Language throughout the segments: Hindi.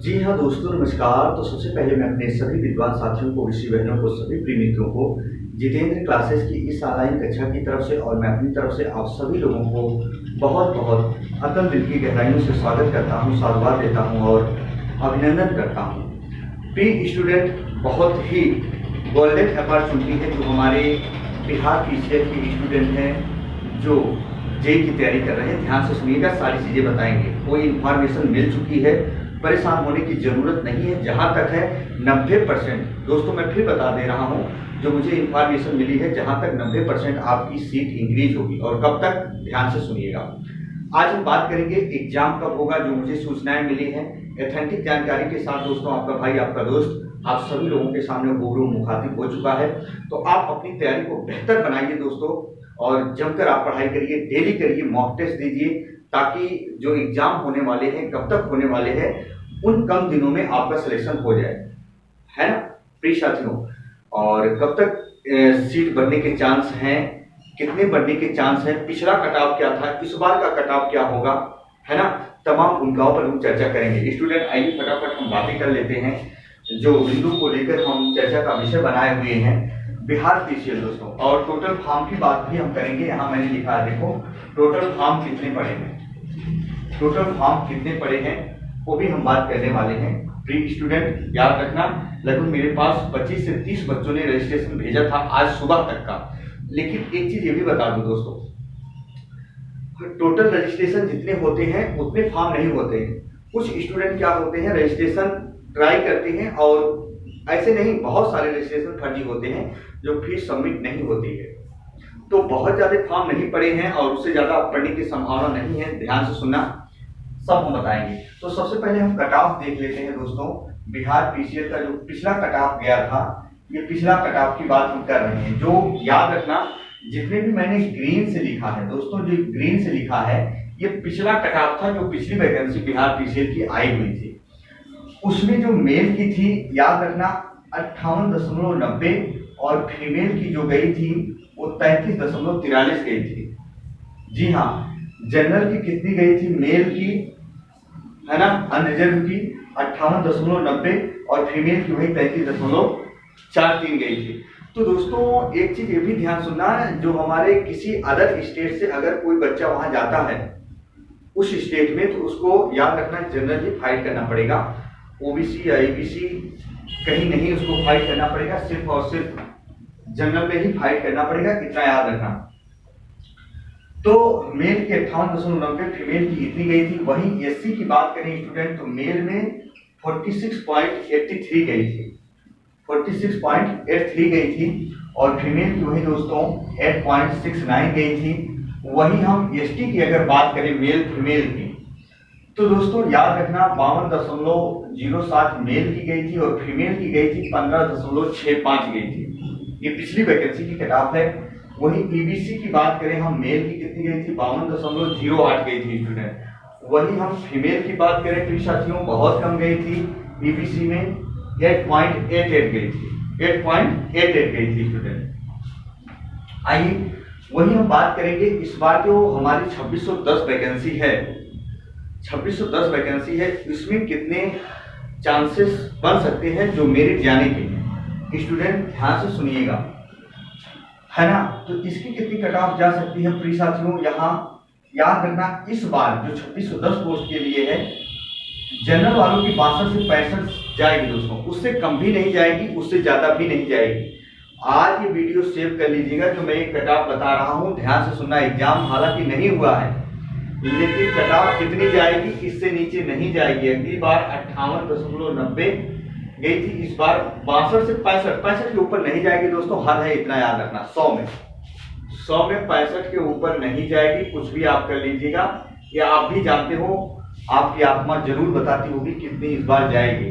जी हाँ दोस्तों, नमस्कार। तो सबसे पहले मैं अपने सभी विद्वान साथियों को, ऋषि बहनों को, सभी प्रिय मित्रों को जितेंद्र क्लासेस की इस ऑनलाइन कक्षा की तरफ से और मैं अपनी तरफ से आप सभी लोगों को बहुत बहुत अतल दिल की गहराइयों से स्वागत करता हूँ, साधुवाद देता हूँ और अभिनंदन करता हूँ। प्रिय स्टूडेंट, बहुत ही गोल्डन अपॉर्चुनिटी है जो हमारे बिहार पीसीएल के स्टूडेंट हैं जो जेई की तैयारी कर रहे हैं। ध्यान से सुनिएगा, सारी चीज़ें बताएंगे। कोई इन्फॉर्मेशन मिल चुकी है, परेशान होने की जरूरत नहीं है। जहां तक है 90% दोस्तों, मैं फिर बता दे रहा हूं, जो मुझे इंफॉर्मेशन मिली है, जहां तक 90% आपकी सीट इंक्रीज होगी। और कब तक, ध्यान से सुनिएगा। आज हम बात करेंगे एग्जाम कब होगा, जो मुझे सूचनाएं मिली हैं। एथेंटिक जानकारी के साथ दोस्तों, आपका भाई, आपका दोस्त आप सभी लोगों के सामने रूबरू मुखातिब हो चुका है। तो आप अपनी तैयारी को बेहतर बनाइए दोस्तों, और जमकर आप पढ़ाई करिए, डेली करिए, मॉक टेस्ट दीजिए, ताकि जो एग्जाम होने वाले हैं, कब तक होने वाले हैं, उन कम दिनों में आपका सिलेक्शन हो जाए, है ना प्रिय साथियों। और कब तक सीट बढ़ने के चांस हैं, कितने बढ़ने के चांस हैं, पिछला कटाव क्या था, इस बार का कटाव क्या होगा, है ना। तमाम भूमिकाओं पर हम चर्चा करेंगे। स्टूडेंट, आइए फटाफट हम बातें कर लेते हैं। जो बिंदु को लेकर हम चर्चा का विषय बनाए हुए हैं, बिहार पीसीएल दोस्तों, और टोटल फॉर्म की बात भी हम करेंगे। यहाँ मैंने लिखा है, देखो टोटल फॉर्म कितने पड़े हैं, टोटल फॉर्म कितने पड़े हैं वो भी हम बात करने वाले हैं। प्री स्टूडेंट, याद रखना, लगभग मेरे पास 25 से 30 बच्चों ने रजिस्ट्रेशन भेजा था आज सुबह तक का। लेकिन एक चीज ये भी बता दूं दोस्तों, टोटल रजिस्ट्रेशन जितने होते हैं उतने फॉर्म नहीं होते हैं। कुछ स्टूडेंट क्या होते हैं, रजिस्ट्रेशन ट्राई करते हैं और ऐसे नहीं, बहुत सारे रजिस्ट्रेशन फर्जी होते हैं जो फीस सबमिट नहीं होती है। तो बहुत ज्यादा फॉर्म नहीं पड़े हैं और उससे ज्यादा पढ़ने की संभावना नहीं है। ध्यान से सुनना, सब हम बताएंगे। तो सबसे पहले हम कट ऑफ देख लेते हैं दोस्तों। बिहार पीसीएल का जो पिछला कट ऑफ गया था, ये पिछला कट ऑफ की बात हम कर रहे हैं। जो याद रखना, जितने भी मैंने ग्रीन से लिखा है दोस्तों, जो ग्रीन से लिखा है, ये पिछला कट ऑफ था जो पिछली वैकेंसी बिहार पीसीएल की आई हुई थी। उसमें जो मेल की थी, याद रखना 58.90 और फीमेल की जो गई थी वो 33.43 गई थी। जी हाँ, जनरल की कितनी गई थी, मेल की, है ना, अनरिजर्व की 58.90 और फीमेल की वही 33.43 गई थी। तो दोस्तों एक चीज ये भी ध्यान सुनना, जो हमारे किसी अदर स्टेट से अगर कोई बच्चा वहां जाता है उस स्टेट में, तो उसको याद रखना जनरल ही फाइट करना पड़ेगा। ओबीसी या एबीसी कहीं नहीं उसको फाइट करना पड़ेगा, सिर्फ और सिर्फ जनरल में ही फाइट करना पड़ेगा, इतना याद रखना। तो मेल की 58.90, फीमेल की इतनी गई थी। वहीं एससी की बात करें स्टूडेंट, तो मेल में 46.83 गई थी, 46.83 गई थी और फीमेल की वही दोस्तों 8.69 गई थी। वहीं हम एसटी की अगर बात करें, मेल फीमेल की, तो दोस्तों याद रखना 52.07 मेल की गई थी और फीमेल की गई थी 15.65 गई थी। ये पिछली वैकेंसी की कट ऑफ है। वहीं ईबीसी की बात करें हम, मेल की कितनी गई थी, 52.08 गई थी स्टूडेंट। वहीं हम फीमेल की बात करें प्रिय साथियों, बहुत कम गई थी, ईबीसी में 8.88 गई थी, 8.88 गई थी स्टूडेंट। आइए वहीं हम बात करेंगे इस बार जो हमारी 2610 वैकेंसी है, 2610 वैकेंसी है, इसमें कितने चांसेस बन सकते हैं जो मेरिट जाने के हैं। स्टूडेंट ध्यान से सुनिएगा, है ना। तो इसकी कितनी कट ऑफ जा सकती है प्रिय साथियों, यहाँ याद रखना, इस बार जो 2610 पोस्ट के लिए है, जनरल वालों की 62 से 65 जाएगी दोस्तों, उससे कम भी नहीं जाएगी, उससे ज्यादा भी नहीं जाएगी। आज ये वीडियो सेव कर लीजिएगा, जो मैं एक कट ऑफ बता रहा हूँ, ध्यान से सुनना। एग्जाम हालांकि नहीं हुआ है, लेकिन कट ऑफ कितनी जाएगी, इससे नीचे नहीं जाएगी। अगली बार 58.90 गई थी, इस बार 62 से 65 के ऊपर नहीं जाएगी दोस्तों, हद है इतना याद रखना। 100 में 65 के ऊपर नहीं जाएगी। कुछ भी आप कर लीजिएगा, या आप भी जानते हो, आपकी आत्मा जरूर बताती होगी कितनी इस बार जाएगी।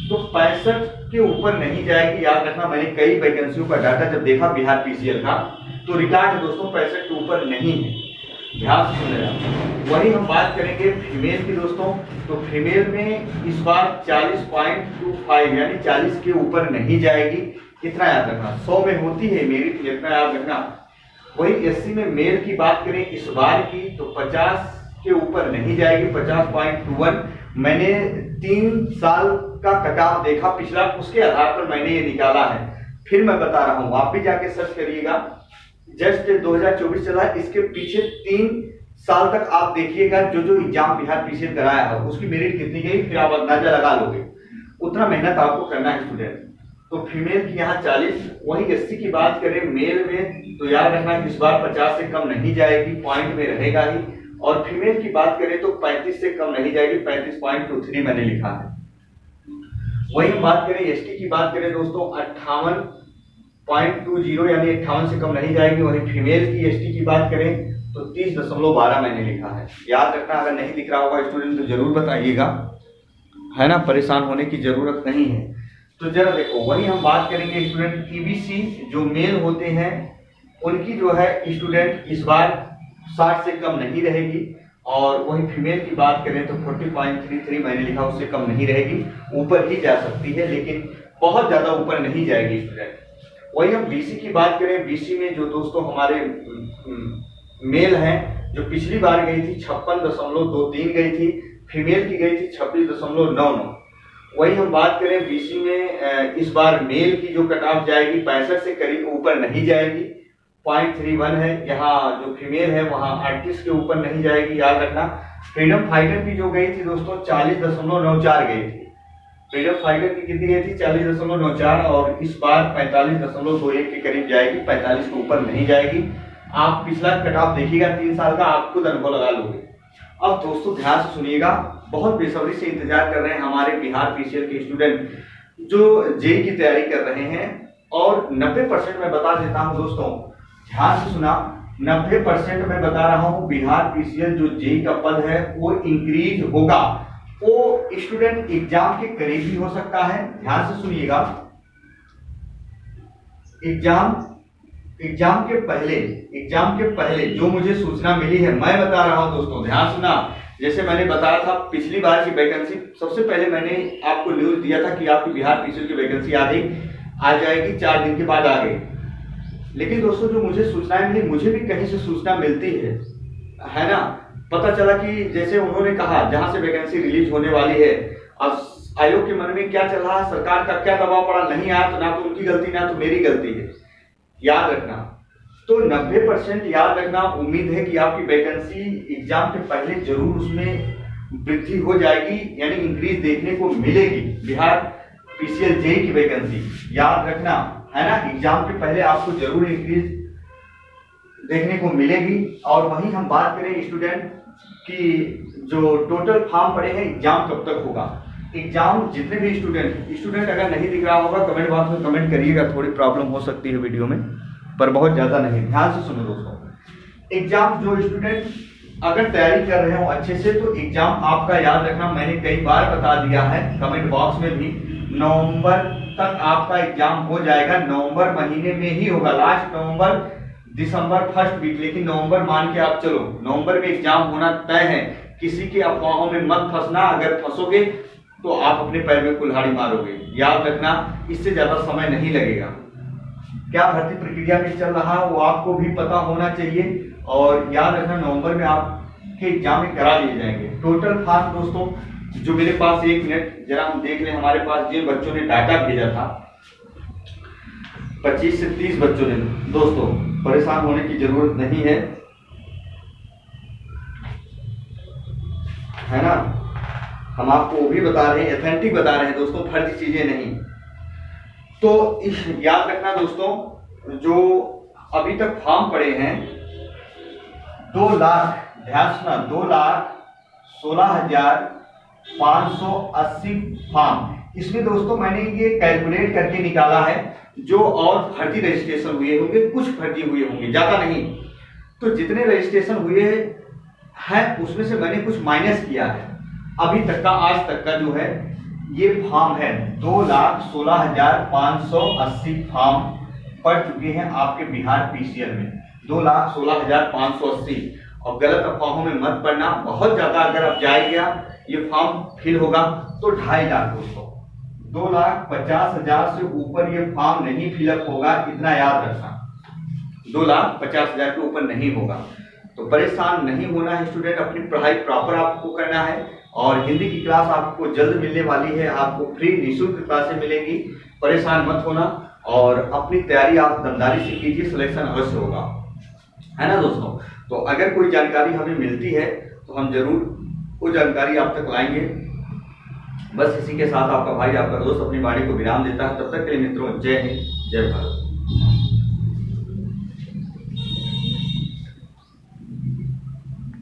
तो 65 के ऊपर नहीं जाएगी, याद रखना। मैंने कई वैकेंसियों का डाटा जब देखा बिहार पीसीएल का, तो रिकॉर्ड दोस्तों 65 के ऊपर नहीं है, ध्यान से सुनिएगा। वही हम बात करेंगे फीमेल की दोस्तों, तो फीमेल में इस बार 40.25 यानी 40 के ऊपर नहीं जाएगी, इतना याद रखना। 100 में होती है मेरिट, इतना याद रखना। वही एससी में मेल की बात करें इस बार की, तो 50 के ऊपर नहीं जाएगी। 50.21 मैंने 3 साल का कटाव देखा पिछला, उसके आधार पर मैंने ये निकाला है। फिर मैं बता रहा हूँ, आप भी जाके सर्च करिएगा। जस्ट 2024 चला, इसके पीछे 3 साल तक आप देखिएगा जो जो एग्जाम बिहार पीसीएल कराया है उसकी मेरिट कितनी गई, फिर आप अंदाजा लगा लोगे। उतना मेहनत आपको करना है स्टूडेंट। तो फीमेल की यहाँ 40, वही एससी की बात करें मेल में तो याद रखना इस बार 50 से कम नहीं जाएगी, पॉइंट में रहेगा ही। और फीमेल की बात करें तो 35 से कम नहीं जाएगी, 35.23 मैंने लिखा है। वही बात करें एसटी की बात करें दोस्तों 58.20 यानी 58 से कम नहीं जाएगी। वही फीमेल की एसटी की बात करें तो 30.12 मैंने लिखा है। याद रखना, अगर नहीं दिख रहा होगा स्टूडेंट तो जरूर बताइएगा, है ना, परेशान होने की जरूरत नहीं है। तो जरा देखो, वही हम बात करेंगे स्टूडेंट ईबीसी जो मेल होते हैं उनकी जो है स्टूडेंट इस बार 60 से कम नहीं रहेगी। और वही फीमेल की बात करें तो 40.33 मैंने लिखा, उससे कम नहीं रहेगी, ऊपर ही जा सकती है लेकिन बहुत ज्यादा ऊपर नहीं जाएगी स्टूडेंट। वही हम बीसी की बात करें, बीसी में जो दोस्तों हमारे मेल हैं जो पिछली बार गई थी 56.23 गई थी, फीमेल की गई थी 26.99। वही हम बात करें बीसी में इस बार मेल की जो कट ऑफ जाएगी 65 से करीब ऊपर नहीं जाएगी, 0.31 है। यहाँ जो फीमेल है वहाँ 38 के ऊपर नहीं जाएगी, याद रखना। फ्रीडम फाइटर की जो गई थी दोस्तों 40.94 गई थी, फ्रीडम फाइटर की कितनी गई थी 40.94 और इस बार 45.21 के करीब जाएगी, 45 के ऊपर नहीं जाएगी। आप पिछला कट ऑफ देखिएगा 3 साल का, आप खुद अनुभव लगा लोगे। अब दोस्तों ध्यान से सुनिएगा, बहुत बेसब्री से इंतजार कर रहे हैं हमारे बिहार पीसीएल के स्टूडेंट जो जेई की तैयारी कर रहे हैं। और 90% मैं बता देता हूं दोस्तों, ध्यान से सुना, 90% मैं बता रहा हूं बिहार पीसीएल जो जेई का पद है वो इंक्रीज होगा। वो स्टूडेंट एग्जाम के करीब भी हो सकता है। ध्यान से सुनिएगा, एग्जाम के पहले जो मुझे सूचना मिली है मैं बता रहा हूं दोस्तों, ध्यान सुना। जैसे मैंने बताया था पिछली बार की वैकेंसी, सबसे पहले मैंने आपको न्यूज दिया था कि आपकी बिहार पीसीएल की वैकेंसी आ जाएगी, 4 दिन के बाद आ गई। लेकिन दोस्तों जो मुझे सूचनाएं मिली, मुझे भी कहीं से सूचना मिलती है ना, पता चला कि जैसे उन्होंने कहा जहां से वैकेंसी रिलीज होने वाली है, अब आयोग के मन में क्या चल रहा है, सरकार का क्या दबाव पड़ा, नहीं आया तो ना तो उनकी गलती ना तो मेरी गलती है, याद रखना। तो 90% याद रखना, उम्मीद है कि आपकी वैकेंसी एग्जाम के पहले जरूर उसमें वृद्धि हो जाएगी, यानी इंक्रीज देखने को मिलेगी। बिहार पीसीएल जेई की वैकेंसी याद रखना, है ना, एग्जाम के पहले आपको जरूर इंक्रीज देखने को मिलेगी। और वहीं हम बात करें स्टूडेंट की जो टोटल फॉर्म पड़े हैं, एग्जाम कब तक होगा। एग्जाम जितने भी स्टूडेंट अगर नहीं दिख रहा होगा कमेंट बॉक्स में कमेंट करिएगा, थोड़ी प्रॉब्लम हो सकती है वीडियो में पर बहुत ज्यादा नहीं। ध्यान से सुनो दोस्तों, एग्जाम जो स्टूडेंट अगर तैयारी कर रहे हो अच्छे से तो एग्जाम आपका याद रखना, मैंने कई बार बता दिया है कमेंट बॉक्स में भी, नवंबर तक आपका एग्जाम हो जाएगा। नवंबर महीने में ही होगा, लास्ट नवंबर दिसंबर फर्स्ट वीक, लेकिन नवंबर मान के आप चलो, नवंबर में एग्जाम होना तय है। किसी की अफवाहों में मत फंसना, अगर फंसोगे तो आप अपने पैर में कुल्हाड़ी मारोगे, याद रखना। इससे ज्यादा समय नहीं लगेगा। क्या भर्ती प्रक्रिया में चल रहा है वो आपको भी पता होना चाहिए, और याद रखना नवंबर में आपके एग्जाम करा लिए जाएंगे। टोटल फॉर्म दोस्तों जो मेरे पास, 1 मिनट जरा हम देख लें, हमारे पास जिन बच्चों ने डाटा भेजा था 25 से 30 बच्चों ने, दोस्तों परेशान होने की जरूरत नहीं है ना, हम आपको वो भी बता रहे हैं, ऑथेंटिक बता रहे हैं दोस्तों, फर्जी चीजें नहीं। तो याद रखना दोस्तों, जो अभी तक फॉर्म पड़े हैं 2 लाख, ध्यान सुना, 2,16,580 फॉर्म। इसमें दोस्तों मैंने ये कैलकुलेट करके निकाला है, जो और फर्जी रजिस्ट्रेशन हुए होंगे, कुछ फर्जी हुए होंगे, ज्यादा नहीं। तो जितने रजिस्ट्रेशन हुए हैं उसमें से मैंने कुछ माइनस किया है। अभी तक का, आज तक का जो है ये फॉर्म है 2,16,580 फॉर्म पड़ चुके हैं आपके बिहार पीसीएल में, 2,16,580। और गलत अफवाहों में मत पड़ना, बहुत ज्यादा अगर अब जाएगा ये फॉर्म फिल होगा तो 2.5 लाख दोस्तों, 2,50,000 से ऊपर ये फॉर्म नहीं फिलअप होगा, इतना याद रखना, 2,50,000 के ऊपर नहीं होगा। तो परेशान नहीं होना है स्टूडेंट, अपनी पढ़ाई प्रॉपर आपको करना है। और हिंदी की क्लास आपको जल्द मिलने वाली है, आपको फ्री निःशुल्क क्लासें मिलेंगी, परेशान मत होना और अपनी तैयारी आप दमदारी से कीजिए, सिलेक्शन अवश्य होगा, है ना दोस्तों। तो अगर कोई जानकारी हमें मिलती है तो हम जरूर वो जानकारी आप तक लाएंगे। बस इसी के साथ आपका भाई आपका दोस्त अपनी वाणी को विराम देता है। तब तक के लिए मित्रों, जय हिंद, जय भारत।